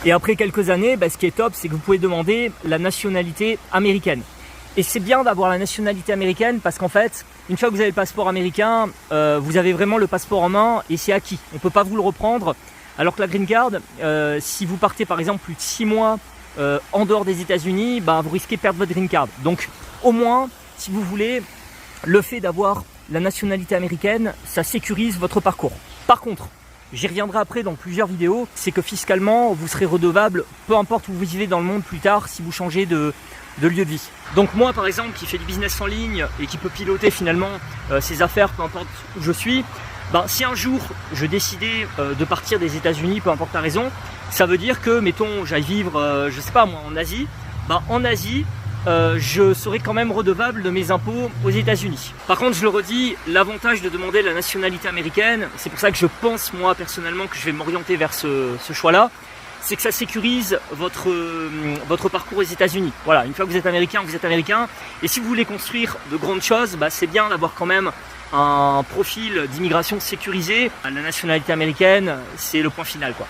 Et après quelques années, ce qui est top, c'est que vous pouvez demander la nationalité américaine. Et c'est bien d'avoir la nationalité américaine parce qu'en fait, une fois que vous avez le passeport américain, vous avez vraiment le passeport en main et c'est acquis. On ne peut pas vous le reprendre. Alors que la green card, si vous partez par exemple plus de 6 mois en dehors des États-Unis, vous risquez de perdre votre green card. Donc au moins, si vous voulez, le fait d'avoir la nationalité américaine, ça sécurise votre parcours. Par contre, j'y reviendrai après dans plusieurs vidéos, c'est que fiscalement, vous serez redevable, peu importe où vous vivez dans le monde plus tard, si vous changez de lieu de vie. Donc moi par exemple, qui fais du business en ligne et qui peut piloter finalement ses affaires, peu importe où je suis, si un jour je décidais de partir des États-Unis, peu importe la raison, ça veut dire que, mettons, j'aille vivre, je sais pas moi, en Asie, en Asie, je serai quand même redevable de mes impôts aux États-Unis. Par contre, je le redis, l'avantage de demander la nationalité américaine, c'est pour ça que je pense moi personnellement que je vais m'orienter vers ce choix-là, c'est que ça sécurise votre parcours aux États-Unis. Voilà, une fois que vous êtes américain, vous êtes américain. Et si vous voulez construire de grandes choses, c'est bien d'avoir quand même un profil d'immigration sécurisé. La nationalité américaine, c'est le point final, quoi.